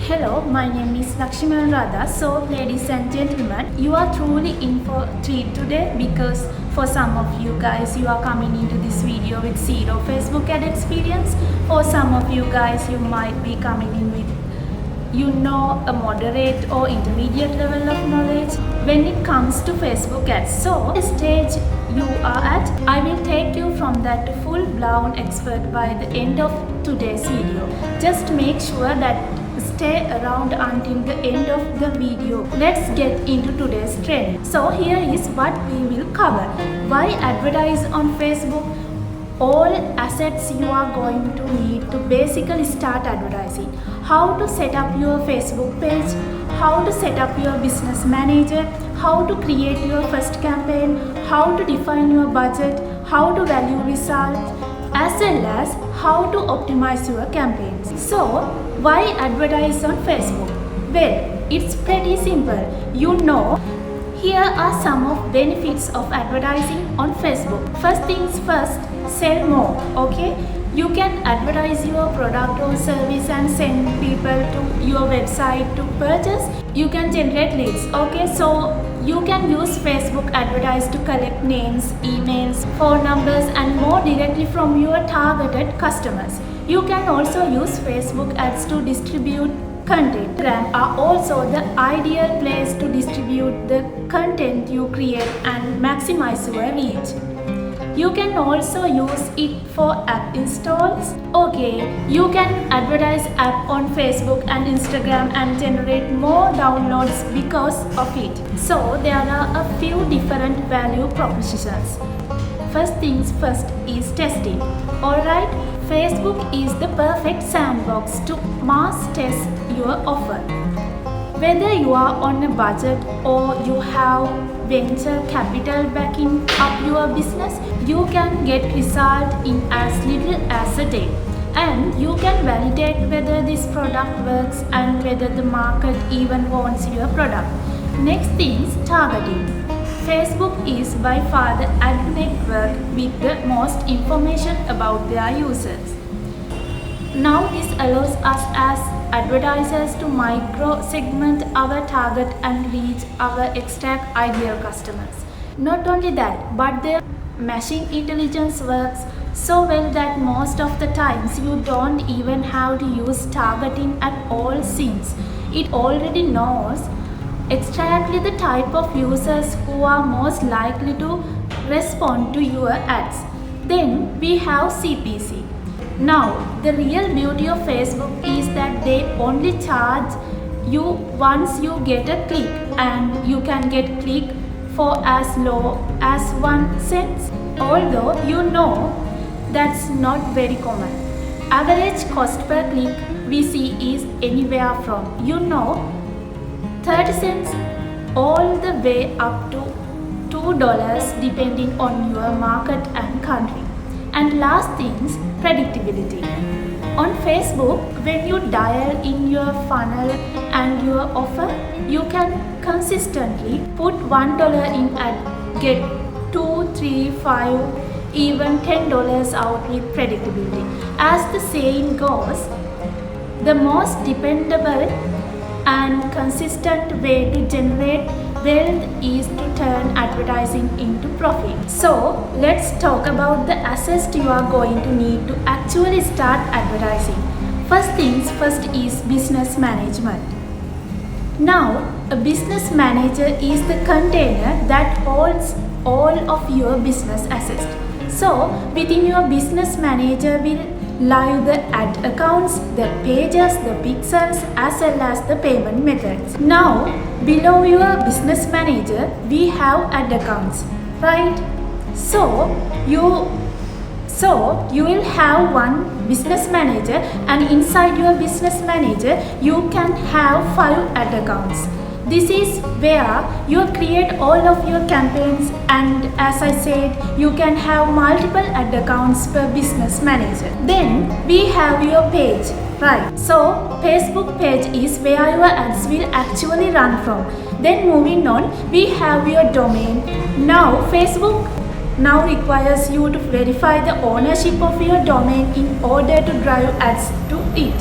Hello, my name is Lakshman Radha. So, ladies and gentlemen, you are truly in for a treat today because for some of you guys, you are coming into this video with zero Facebook ad experience. For some of you guys, you might be coming in with a moderate or intermediate level of knowledge when it comes to Facebook ads. So, the stage you are at, I will take you from that to full-blown expert by the end of today's video. Just make sure that stay around until the end of the video. Let's get into today's trend. So here is what we will cover. Why advertise on Facebook? All assets you are going to need to basically start advertising. How to set up your Facebook page, how to set up your business manager, how to create your first campaign, how to define your budget, how to value results, as well as how to optimize your campaigns. So, why advertise on Facebook? Well, it's pretty simple. Here are some of benefits of advertising on Facebook. First things first, sell more, okay? You can advertise your product or service and send people to your website to purchase. You can generate leads, okay? So you can use Facebook advertise to collect names, emails, phone numbers and more directly from your targeted customers. You can also use Facebook ads to distribute content. Instagram are also the ideal place to distribute the content you create and maximize your reach. You can also use it for app installs. Okay, you can advertise app on Facebook and Instagram and generate more downloads because of it. So there are a few different value propositions. First things first is testing. Alright, Facebook is the perfect sandbox to mass test your offer. Whether you are on a budget or you have venture capital backing up your business, you can get result in as little as a day. And you can validate whether this product works and whether the market even wants your product. Next thing is targeting. Facebook is by far the ad network with the most information about their users. Now this allows us as advertisers to micro-segment our target and reach our exact ideal customers. Not only that, but their machine intelligence works so well that most of the times you don't even have to use targeting at all since it already knows exactly the type of users who are most likely to respond to your ads. Then we have CPC. Now, the real beauty of Facebook is that they only charge you once you get a click, and you can get click for as low as 1 cent. Although that's not very common. Average cost per click we see is anywhere from 30 cents all the way up to $2 depending on your market and country. And last things, predictability. On Facebook, when you dial in your funnel and your offer, you can consistently put $1 in and get $2, $3, $5, even $10 out with predictability. As the saying goes, the most dependable and consistent way to generate wealth is to turn advertising into profit. So let's talk about the assets you are going to need to actually start advertising. First things first is business management. Now, a business manager is the container that holds all of your business assets. So within your business manager will lie the ad accounts, the pages, the pixels as well as the payment methods. Now below your business manager we have ad accounts, right? So you will have one business manager, and inside your business manager you can have 5 ad accounts. This is where you create all of your campaigns, and as I said, you can have multiple ad accounts per business manager. Then we have your page, right? So Facebook page is where your ads will actually run from. Then moving on, we have your domain. Now Facebook requires you to verify the ownership of your domain in order to drive ads to it.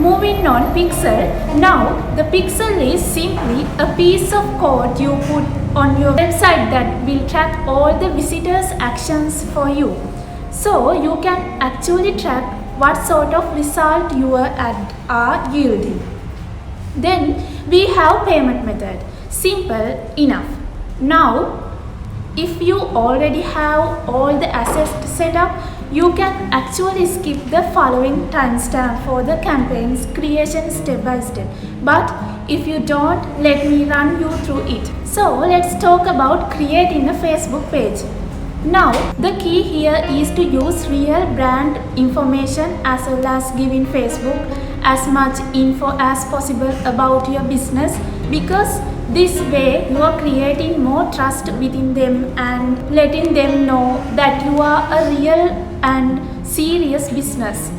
Moving on Pixel. Now the Pixel is simply a piece of code you put on your website that will track all the visitors' actions for you. So you can actually track what sort of result your ad are yielding. Then we have payment method. Simple enough. Now if you already have all the assets set up, you can actually skip the following timestamp for the campaign's creation step by step. But if you don't, let me run you through it. So let's talk about creating a Facebook page. Now the key here is to use real brand information as well as giving Facebook as much info as possible about your business, because this way you are creating more trust within them and letting them know that you are a real and serious business.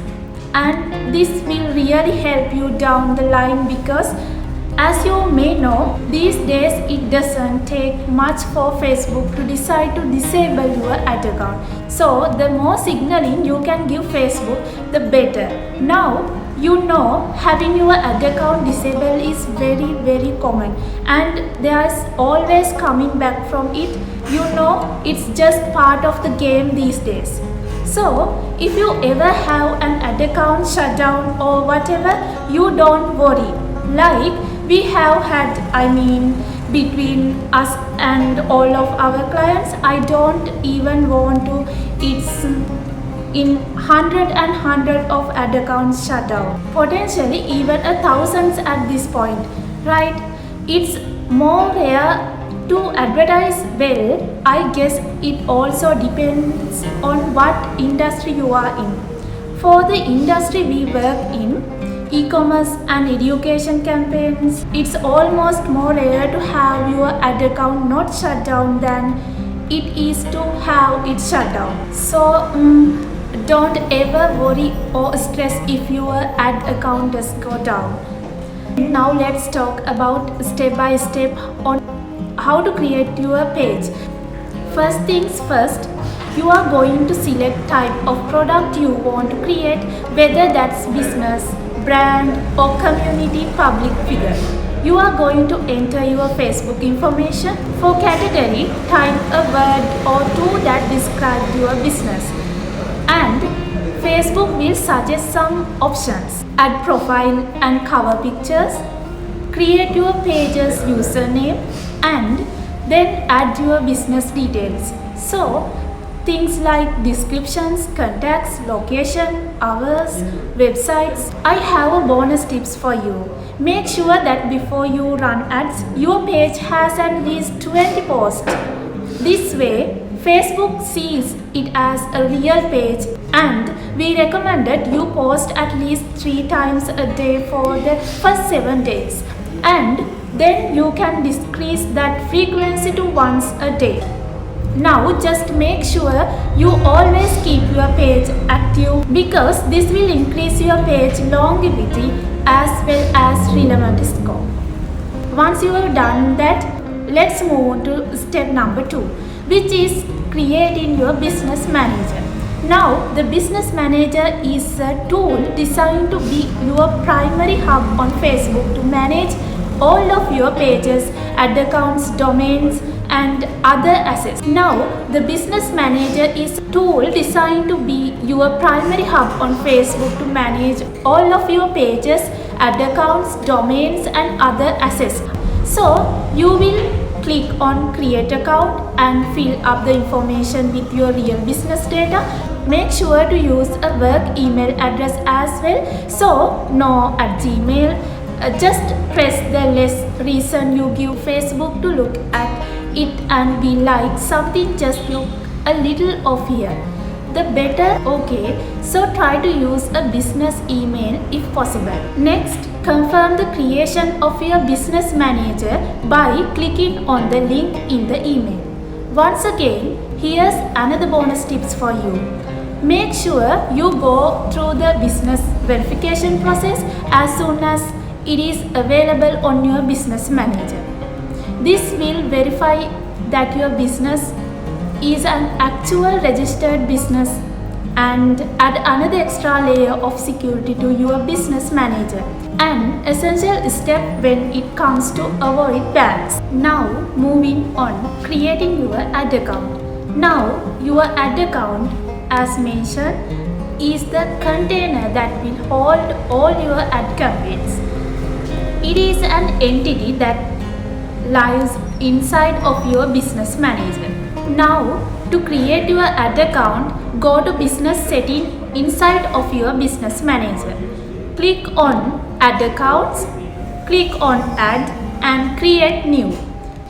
And this will really help you down the line, because as you may know, these days it doesn't take much for Facebook to decide to disable your ad account. So the more signaling you can give Facebook, the better. Now you know having your ad account disabled is very common, and there's always coming back from it. You know it's just part of the game these days. So if you ever have an ad account shut down or whatever, you don't worry. Like we have had, between us and all of our clients, I don't even want to, it's in hundred of ad accounts shut down, potentially even thousands at this point, right? It's more rare to advertise well. I guess it also depends on what industry you are in. For the industry we work in, e-commerce and education campaigns, it's almost more rare to have your ad account not shut down than it is to have it shut down. So don't ever worry or stress if your ad account does go down. Now let's talk about step by step on how to create your page. First things first, you are going to select type of product you want to create, whether that's business, brand or community public figure. You are going to enter your Facebook information. For category, type a word or two that describe your business. And Facebook will suggest some options. Add profile and cover pictures, create your page's username, and then add your business details. So things like descriptions, contacts, location, hours, websites. I have a bonus tips for you. Make sure that before you run ads, your page has at least 20 posts. This way, Facebook sees it as a real page, and we recommended you post at least 3 times a day for the first 7 days. And then you can decrease that frequency to once a day. Now just make sure you always keep your page active, because this will increase your page longevity as well as relevant score. Once you have done that, let's move on to step number 2, which is creating your business manager. Now the business manager is a tool designed to be your primary hub on Facebook to manage all of your pages, ad accounts, domains and other assets. Now the business manager is a tool designed to be your primary hub on Facebook to manage all of your pages, ad accounts, domains and other assets. So you will click on create account and fill up the information with your real business data. Make sure to use a work email address as well. So no at Gmail. Just press the less reason you give Facebook to look at it and be like something just look a little off here, the better. Okay, so try to use a business email if possible. Next, confirm the creation of your business manager by clicking on the link in the email. Once again, here's another bonus tips for you. Make sure you go through the business verification process as soon as it is available on your business manager. This will verify that your business is an actual registered business and add another extra layer of security to your business manager. An essential step when it comes to avoid banks. Now moving on, creating your ad account. Now your ad account, as mentioned, is the container that will hold all your ad campaigns. It is an entity that lies inside of your business manager. Now to create your ad account, go to business setting inside of your business manager. Click on add accounts, click on add and create new.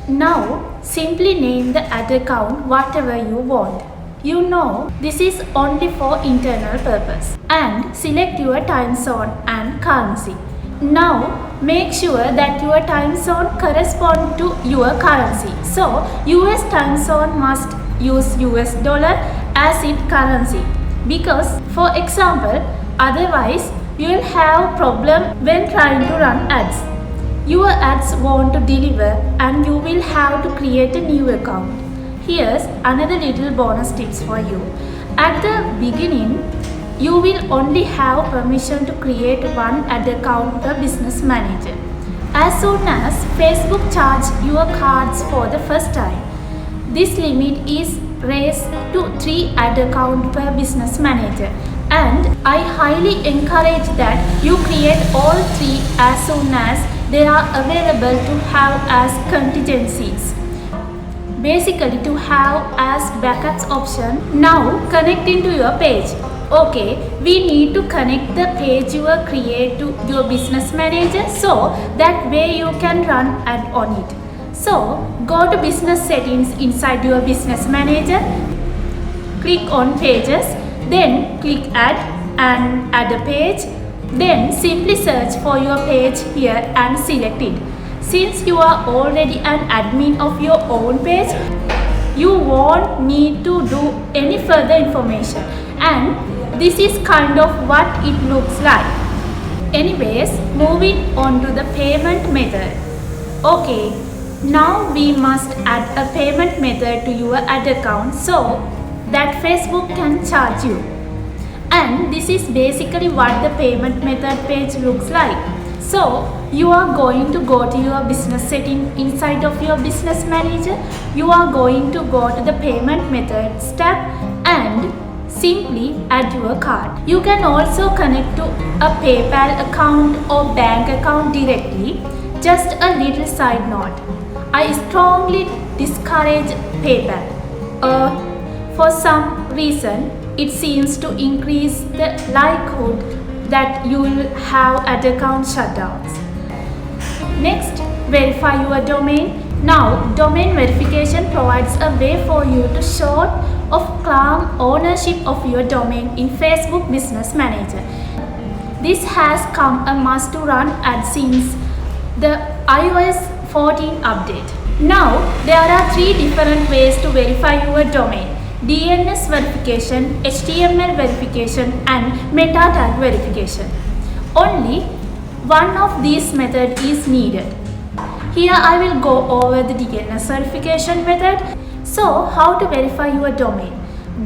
Now simply name the ad account whatever you want. You know this is only for internal purpose, and select your time zone and currency. Now make sure that your time zone corresponds to your currency. So US time zone must use US dollar as its currency, because for example, otherwise you will have problem when trying to run ads. Your ads won't deliver and you will have to create a new account. Here's another little bonus tips for you. At the beginning, you will only have permission to create one ad account per business manager. As soon as Facebook charges your cards for the first time, this limit is raised to 3 ad accounts per business manager, and I highly encourage that you create all 3 as soon as they are available to have as contingencies. Basically to have as backups option. Now connecting to your page. Okay, we need to connect the page you create to your business manager, so that way you can run ad on it. So go to business settings inside your business manager, click on pages, then click add and add a page. Then simply search for your page here and select it. Since you are already an admin of your own page, you won't need to do any further information, and this is kind of what it looks like. Anyways, moving on to the payment method. Okay, now we must add a payment method to your ad account so that Facebook can charge you. And this is basically what the payment method page looks like. So you are going to go to your business setting inside of your business manager. You are going to go to the payment methods tab and simply add your card. You can also connect to a PayPal account or bank account directly. Just a little side note, I strongly discourage PayPal. For some reason, it seems to increase the likelihood that you will have ad account shutdowns. Next, verify your domain. Now, domain verification provides a way for you to sort of claim ownership of your domain in Facebook Business Manager. This has come a must to run ads since the iOS 14 update. Now, there are 3 different ways to verify your domain: DNS verification, HTML verification and meta tag verification. Only one of these methods is needed. Here I will go over the DNS verification method. So how to verify your domain?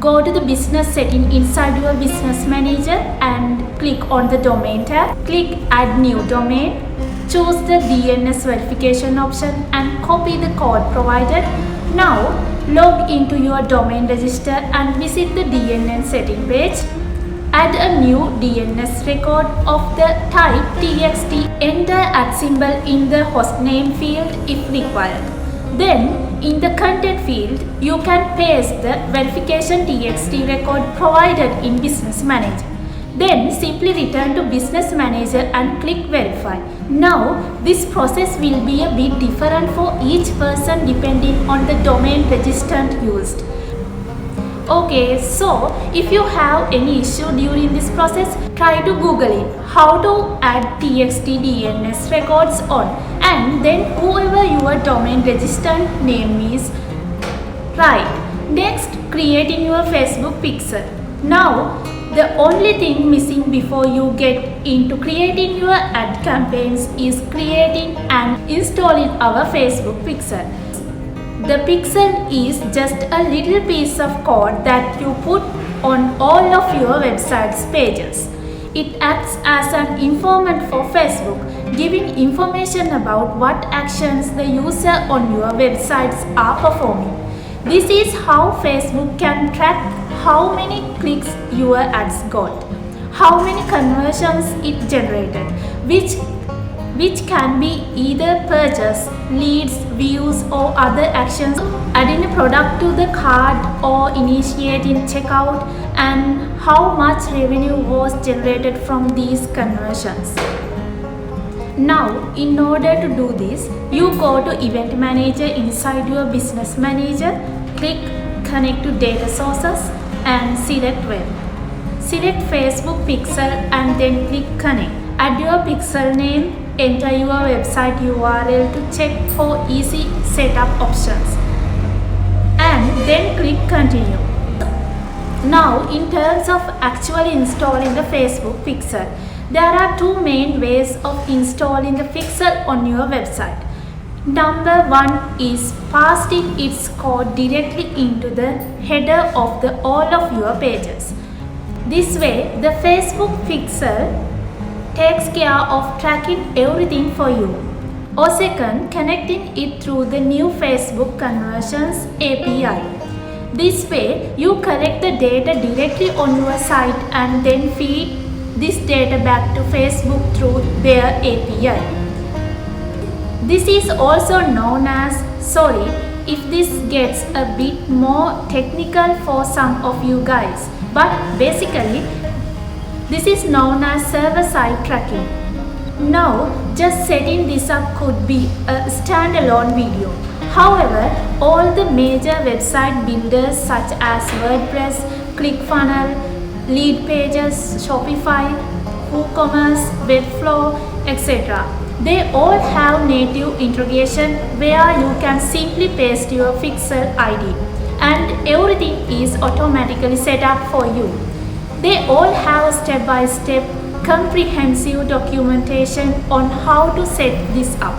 Go to the business setting inside your business manager and click on the domain tab. Click add new domain. Choose the DNS verification option and copy the code provided. Now log into your domain register and visit the DNS setting page. Add a new DNS record of the type TXT. Enter @ in the hostname field if required. Then in the content field, you can paste the verification TXT record provided in Business Manager. Then simply return to Business Manager and click verify. Now this process will be a bit different for each person depending on the domain registrant used. Okay, so if you have any issue during this process, try to Google it how to add TXT DNS records on, and then whoever your domain registrant name is, right. Next, creating your Facebook pixel. Now the only thing missing before you get into creating your ad campaigns is creating and installing our Facebook pixel. The pixel is just a little piece of code that you put on all of your website's pages. It acts as an informant for Facebook, giving information about what actions the user on your websites are performing. This is how Facebook can track how many clicks your ads got, how many conversions it generated, which can be either purchase, leads, views or other actions, adding a product to the cart or initiating checkout, and how much revenue was generated from these conversions. Now, in order to do this, you go to Event Manager inside your Business Manager, click Connect to Data Sources and select Web. Select Facebook Pixel and then click Connect. Add your pixel name, enter your website URL to check for easy setup options, and then click Continue. Now, in terms of actually installing the Facebook Pixel, there are two main ways of installing the Pixel on your website. Number one is pasting its code directly into the header of all of your pages. This way, the Facebook Pixel takes care of tracking everything for you. Or second, connecting it through the new Facebook Conversions API. This way, you collect the data directly on your site and then feed this data back to Facebook through their API. This is also known as, sorry if this gets a bit more technical for some of you guys, but basically this is known as server-side tracking. Now, just setting this up could be a standalone video. However, all the major website builders such as WordPress, ClickFunnels, Leadpages, Shopify, WooCommerce, Webflow, etc. They all have native integration where you can simply paste your Pixel ID and everything is automatically set up for you. They all have step-by-step comprehensive documentation on how to set this up.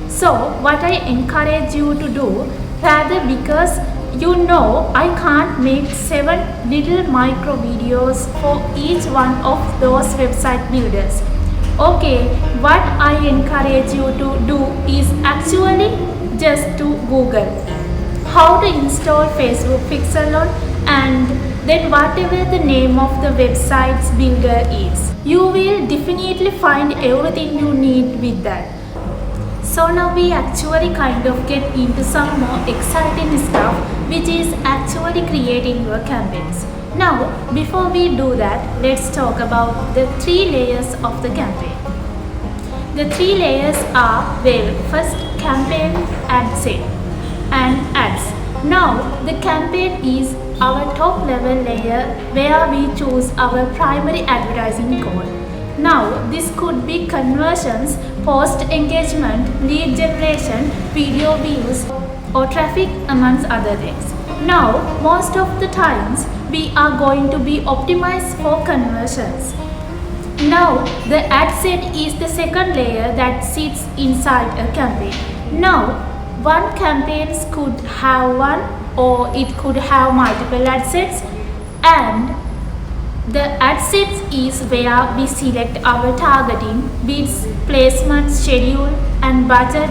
So what I encourage you to do, rather, because you know I can't make 7 little micro videos for each one of those website builders. Okay, what I encourage you to do is actually just to Google how to install Facebook Pixel on, and then whatever the name of the website's builder is, you will definitely find everything you need with that. So now we actually kind of get into some more exciting stuff, which is actually creating your campaigns. Now, before we do that, let's talk about the 3 layers of the campaign. The 3 layers are, well, first campaign, ad set, and ads. Now, the campaign is our top level layer where we choose our primary advertising goal. Now, this could be conversions, post engagement, lead generation, video views, or traffic, amongst other things. Now, most of the times we are going to be optimized for conversions. Now, the ad set is the second layer that sits inside a campaign. Now, one campaign could have one or it could have multiple ad sets, and the ad sets is where we select our targeting, bids, placement, schedule and budget.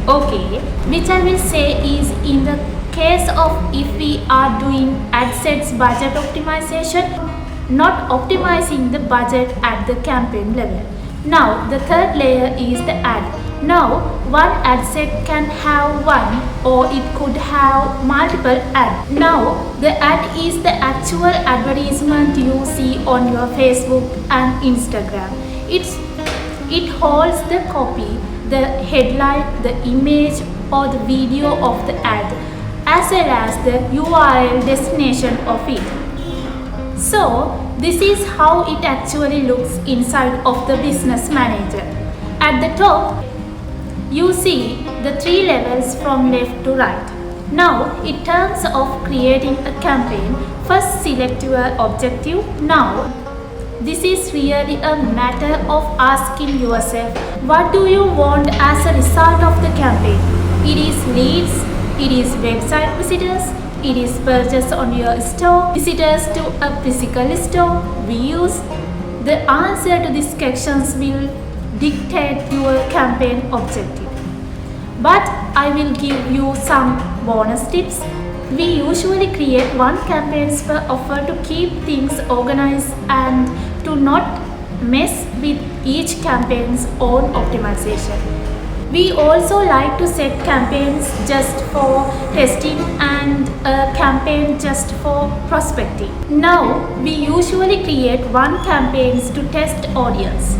Okay, which I will say is in the case of if we are doing ad sets budget optimization, not optimizing the budget at the campaign level. Now, the third layer is the ad. Now, one ad set can have one or it could have multiple ads. Now, the ad is the actual advertisement you see on your Facebook and Instagram. It holds the copy, the headline, the image or the video of the ad, as well as the URL destination of it. So, this is how it actually looks inside of the Business Manager. At the top, you see the 3 levels from left to right. Now, in terms of creating a campaign, first select your objective. Now, this is really a matter of asking yourself, what do you want as a result of the campaign? It is leads, it is website visitors, it is purchased on your store, visitors to a physical store, views. The answer to these questions will dictate your campaign objective. But I will give you some bonus tips. We usually create one campaign per offer to keep things organized and to not mess with each campaign's own optimization. We also like to set campaigns just for testing and a campaign just for prospecting. Now, we usually create one campaigns to test audience,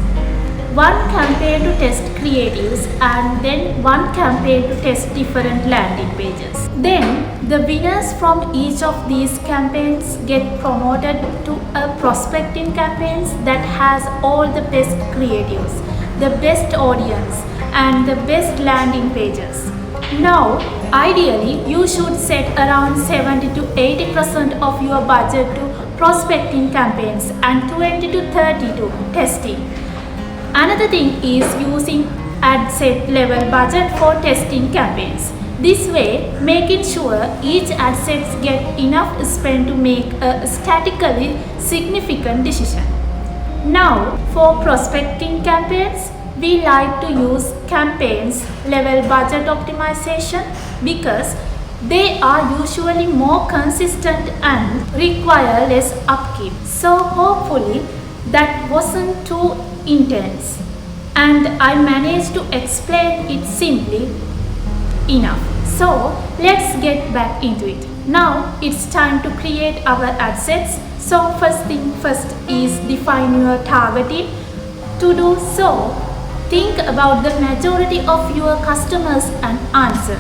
one campaign to test creatives, and then one campaign to test different landing pages. Then the winners from each of these campaigns get promoted to a prospecting campaigns that has all the best creatives, the best audience, and the best landing pages. Now, ideally, you should set around 70 to 80% of your budget to prospecting campaigns and 20 to 30 to testing. Another thing is using ad set level budget for testing campaigns. This way, making sure each ad sets get enough spend to make a statistically significant decision. Now, for prospecting campaigns, we like to use campaigns level budget optimization because they are usually more consistent and require less upkeep. So hopefully that wasn't too intense and I managed to explain it simply enough. So let's get back into it. Now it's time to create our ad sets. So first thing first is define your targeting. To do so, think about the majority of your customers and answer.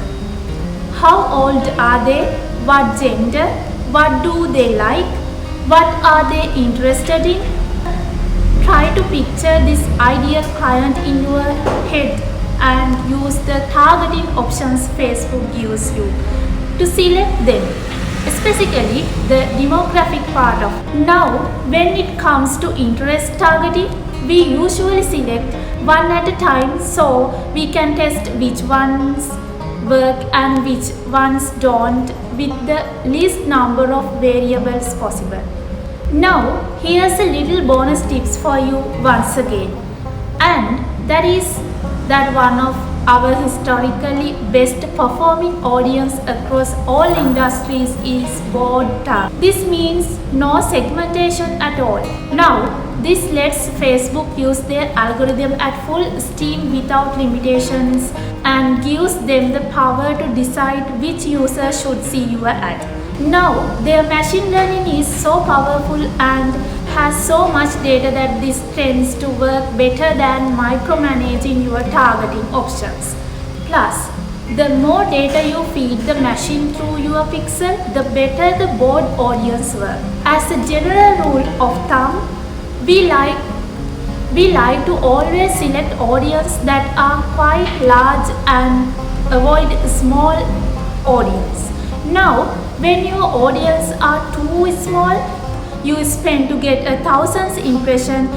How old are they? What gender? What do they like? What are they interested in? Try to picture this ideal client in your head and use the targeting options Facebook gives you to select them, specifically the demographic part of. Now, when it comes to interest targeting, we usually select one at a time so we can test which ones work and which ones don't with the least number of variables possible. Now, here's a little bonus tips for you once again, and that is that one of our historically best performing audience across all industries is broad target. This means no segmentation at all. Now, this lets Facebook use their algorithm at full steam without limitations and gives them the power to decide which user should see your ad. Now, their machine learning is so powerful and has so much data that this tends to work better than micromanaging your targeting options. Plus, the more data you feed the machine through your pixel, the better the broad audience work. As a general rule of thumb, we like to always select audience that are quite large and avoid small audience. Now, when your audience are too small, you spend to get 1,000 impression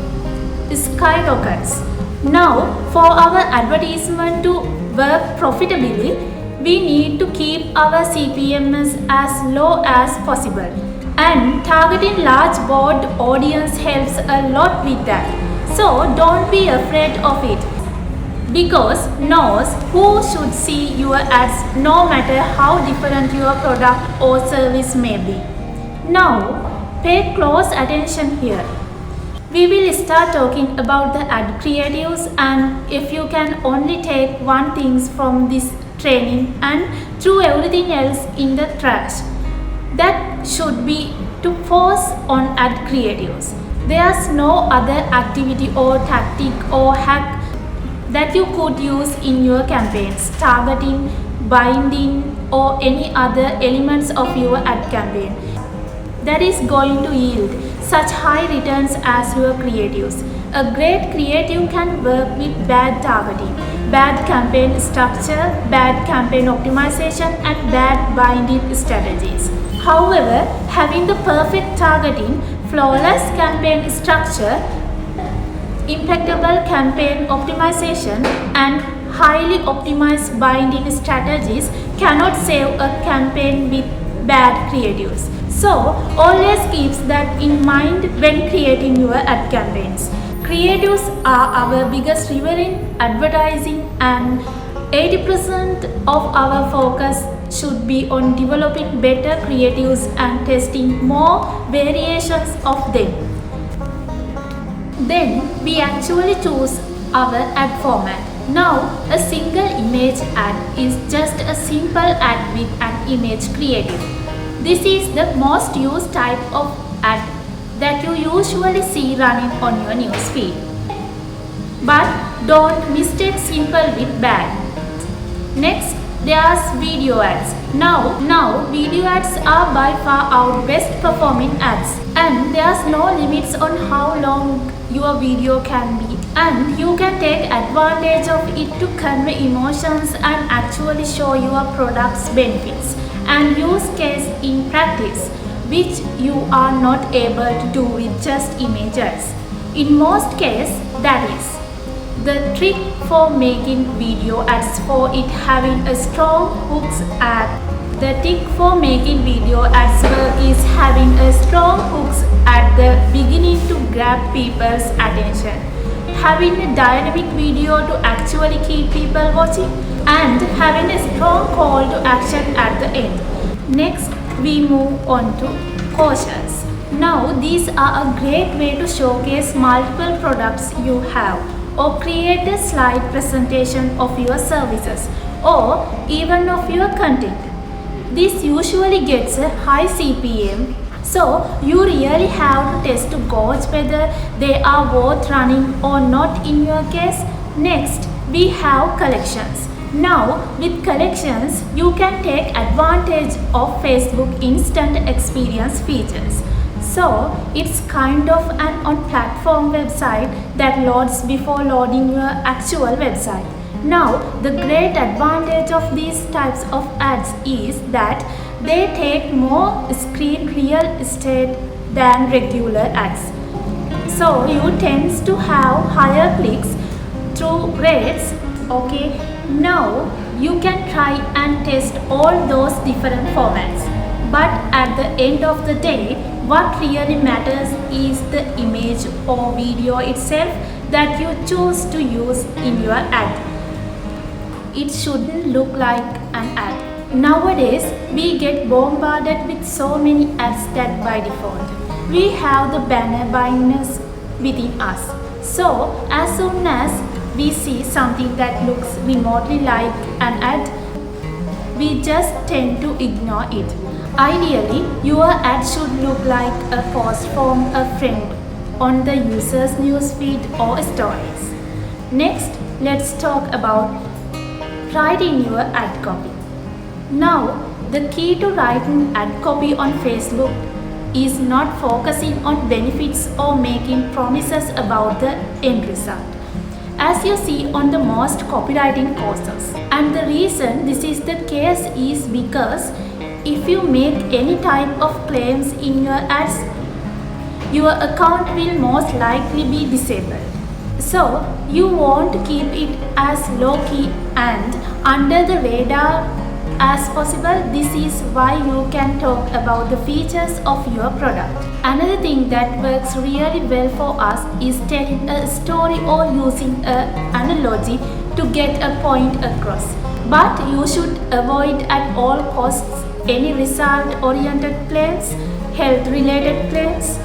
skyrockets. Now, for our advertisement to work profitably, we need to keep our CPMs as low as possible. And targeting large broad audience helps a lot with that. So don't be afraid of it, because knows who should see your ads no matter how different your product or service may be. Now, pay close attention here. We will start talking about the ad creatives, and if you can only take one thing from this training and throw everything else in the trash, that should be to focus on ad creatives. There's no other activity or tactic or hack that you could use in your campaigns, targeting, binding, or any other elements of your ad campaign that is going to yield such high returns as your creatives. A great creative can work with bad targeting, bad campaign structure, bad campaign optimization, and bad binding strategies. However, having the perfect targeting, flawless campaign structure, impeccable campaign optimization, and highly optimized binding strategies cannot save a campaign with bad creatives. So always keep that in mind when creating your ad campaigns. Creatives are our biggest rival in advertising, and 80% of our focus should be on developing better creatives and testing more variations of them. Then we actually choose our ad format. Now, a single image ad is just a simple ad with an image creative. This is the most used type of ad that you usually see running on your newsfeed. But don't mistake simple with bad. Next, there's video ads. Now video ads are by far our best performing ads, and there's no limits on how long your video can be, and you can take advantage of it to convey emotions and actually show your product's benefits and use case in practice, which you are not able to do with just image ads. In most cases, that is the trick for making video ads for it having a strong hooks ad. The trick for making video ads work is having a strong hooks at the beginning to grab people's attention, having a dynamic video to actually keep people watching, and having a strong call to action at the end. Next, we move on to brochures. Now, these are a great way to showcase multiple products you have, or create a slide presentation of your services, or even of your content. This usually gets a high CPM, so you really have to test to gauge whether they are worth running or not in your case. Next, we have collections. Now, with collections, you can take advantage of Facebook Instant Experience features. So, it's kind of an on-platform website that loads before loading your actual website. Now, the great advantage of these types of ads is that they take more screen real estate than regular ads. So, you tend to have higher clicks through rates. Okay, now you can try and test all those different formats. But at the end of the day, what really matters is the image or video itself that you choose to use in your ad. It shouldn't look like an ad. Nowadays, we get bombarded with so many ads that by default, we have the banner blindness within us. So, as soon as we see something that looks remotely like an ad, we just tend to ignore it. Ideally, your ad should look like a post from a friend on the user's newsfeed or stories. Next, let's talk about writing your ad copy. Now, the key to writing ad copy on Facebook is not focusing on benefits or making promises about the end result, as you see on the most copywriting courses. And the reason this is the case is because if you make any type of claims in your ads, your account will most likely be disabled. So, you want to keep it as low-key and under the radar as possible. This is why you can talk about the features of your product. Another thing that works really well for us is telling a story or using an analogy to get a point across. But you should avoid at all costs any result-oriented claims, health-related claims.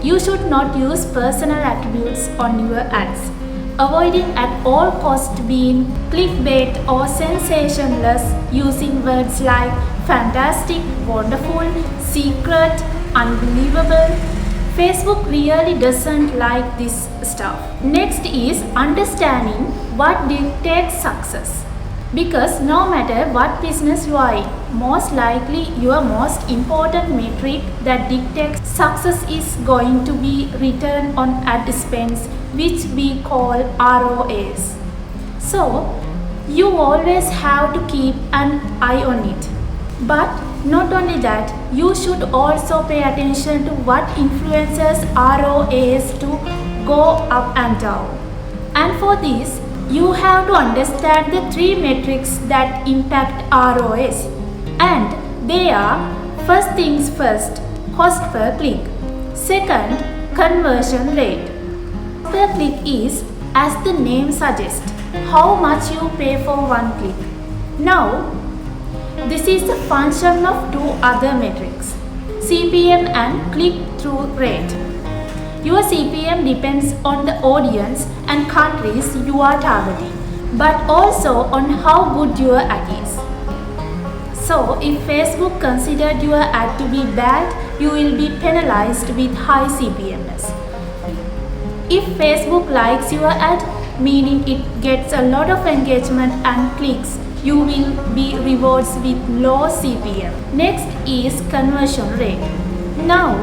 You should not use personal attributes on your ads. Avoiding at all costs being clickbait or sensationless, using words like fantastic, wonderful, secret, unbelievable. Facebook really doesn't like this stuff. Next is understanding what dictates success. Because no matter what business you are in, most likely your most important metric that dictates success is going to be return on ad spends, which we call ROAS. So, you always have to keep an eye on it. But not only that, you should also pay attention to what influences ROAS to go up and down. And for this, you have to understand the three metrics that impact ROAS. And They are, first things first, cost per click. Second, conversion rate. Per click is, as the name suggests, how much you pay for one click. Now, this is a function of two other metrics, CPM and click-through rate. Your CPM depends on the audience and countries you are targeting, but also on how good your ad is. So, if Facebook considered your ad to be bad, you will be penalized with high CPMs. If Facebook likes your ad, meaning it gets a lot of engagement and clicks, you will be rewarded with low CPM. Next is conversion rate. Now,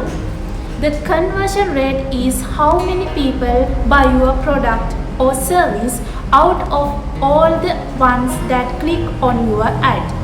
the conversion rate is how many people buy your product or service out of all the ones that click on your ad.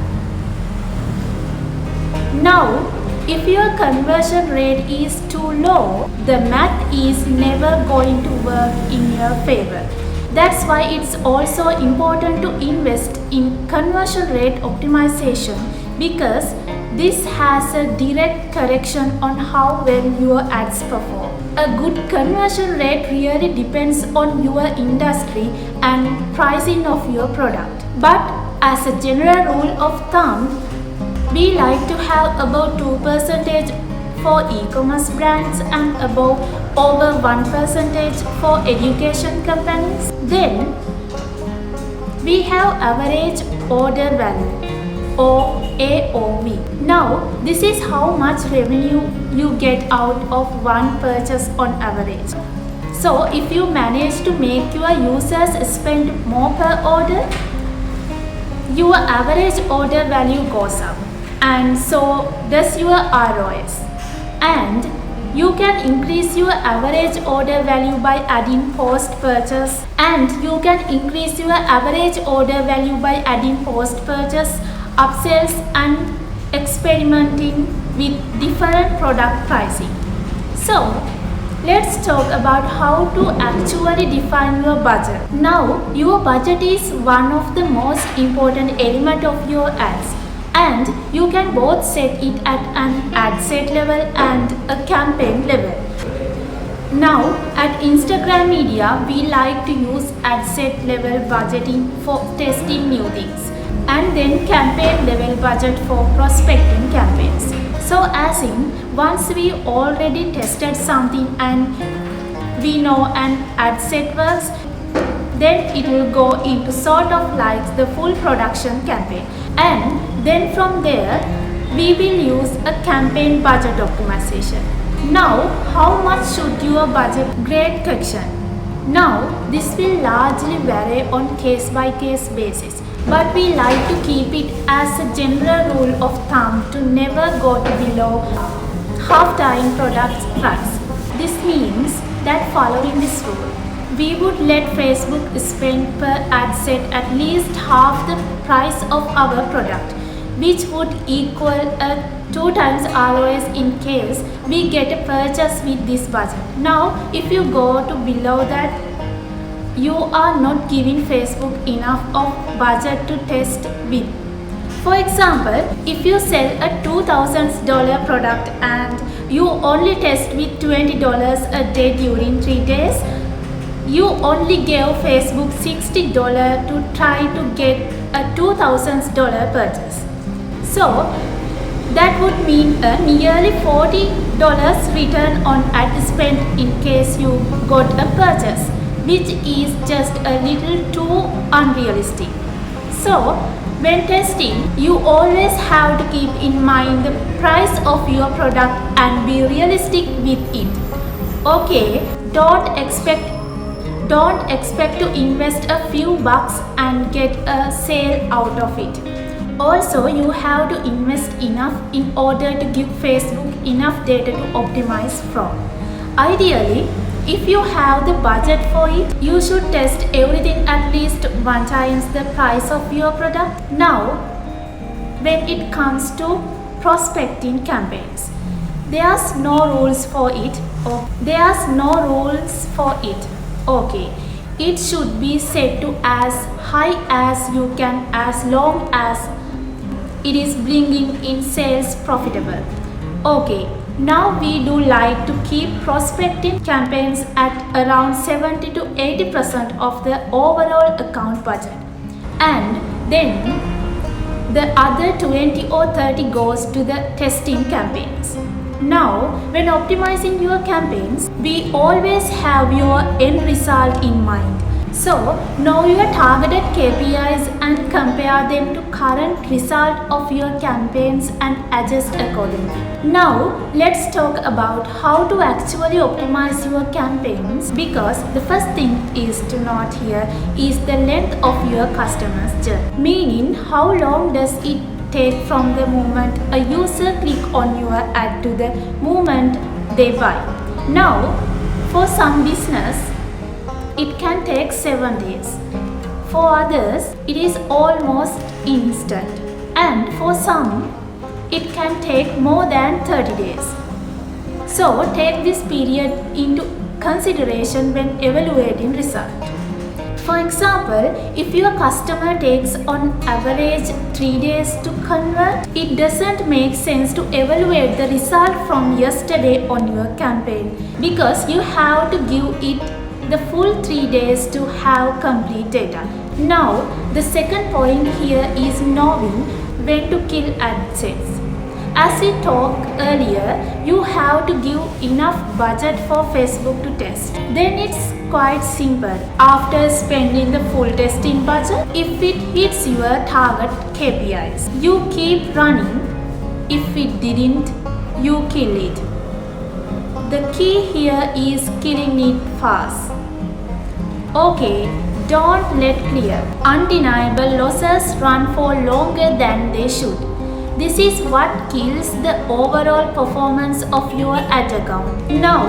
Now, if your conversion rate is too low, the math is never going to work in your favor. That's why it's also important to invest in conversion rate optimization, because this has a direct correction on how well your ads perform. A good conversion rate really depends on your industry and pricing of your product. But as a general rule of thumb, we like to have about 2% for e-commerce brands and above over 1% for education companies. Then we have average order value or AOV. Now this is how much revenue you get out of one purchase on average. So if you manage to make your users spend more per order, your average order value goes up, and so does your ROS. And you can increase your average order value by adding post-purchase, and you can increase your average order value by adding post-purchase, upsells and experimenting with different product pricing. So, let's talk about how to actually define your budget. Now, your budget is one of the most important elements of your ads, and you can both set it at an ad set level and a campaign level. Now at Instagram Media, we like to use ad set level budgeting for testing new things, and then campaign level budget for prospecting campaigns. So as in, once we already tested something and we know an ad set works, then it will go into sort of like the full production campaign, and then from there we will use a campaign budget optimization. Now, how much should your budget? Great question. Now, this will largely vary on case by case basis, but we like to keep it as a general rule of thumb to never go to below half time product's price. This means that following this rule, we would let Facebook spend per ad set at least half the price of our product, which would equal a 2 times ROS in case we get a purchase with this budget. Now, if you go to below that, you are not giving Facebook enough of budget to test with. For example, if you sell a $2,000 product and you only test with $20 a day during 3 days, you only gave Facebook $60 to try to get a $2,000 purchase. So, that would mean a nearly $40 return on ad spend in case you got a purchase, which is just a little too unrealistic. So, when testing, you always have to keep in mind the price of your product and be realistic with it. Okay, don't expect to invest a few bucks and get a sale out of it. Also, you have to invest enough in order to give Facebook enough data to optimize from. Ideally, if you have the budget for it, you should test everything at least 1 times the price of your product. Now, when it comes to prospecting campaigns, there's no rules for it. Okay, it should be set to as high as you can as long as it is bringing in sales profitable. Okay, now we do like to keep prospecting campaigns at around 70 to 80% of the overall account budget. And then the other 20 or 30 goes to the testing campaigns. Now, when optimizing your campaigns, we always have your end result in mind. So, know your targeted KPIs and compare them to current result of your campaigns and adjust accordingly. Now, let's talk about how to actually optimize your campaigns, because the first thing is to note here is the length of your customer's journey. Meaning, how long does it take from the moment a user click on your ad to the moment they buy. Now, for some business, it can take 7 days. For others, it is almost instant. And for some, it can take more than 30 days. So, take this period into consideration when evaluating result. For example, if your customer takes on average 3 days to convert, it doesn't make sense to evaluate the result from yesterday on your campaign, because you have to give it the full 3 days to have complete data. Now, the second point here is knowing when to kill AdSense. As we talked earlier, you have to give enough budget for Facebook to test. Then it's quite simple. After spending the full testing budget, if it hits your target KPIs, you keep running. If it didn't, you kill it. The key here is killing it fast. Okay, don't let clear, undeniable losses run for longer than they should. This is what kills the overall performance of your ad account. Now,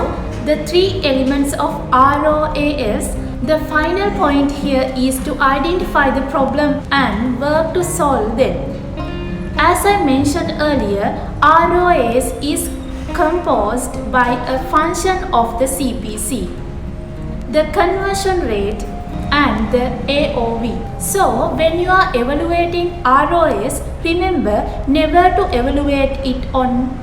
the 3 elements of ROAS, the final point here is to identify the problem and work to solve them. As I mentioned earlier, ROAS is composed by a function of the CPC, the conversion rate, and the AOV. So, when you are evaluating ROAS, remember never to evaluate it on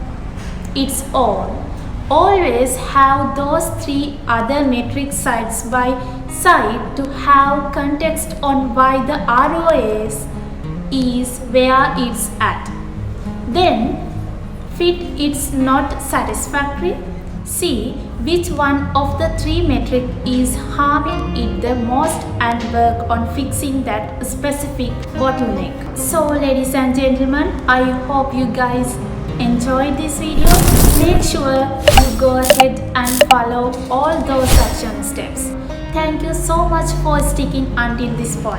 its own. Always have those 3 other metrics side by side to have context on why the ROAS is where it's at. Then, if it's not satisfactory, see which one of the 3 metrics is harming it the most and work on fixing that specific bottleneck. So, ladies and gentlemen, I hope you guys enjoyed this video. Make sure you go ahead and follow all those action steps. Thank you so much for sticking until this point.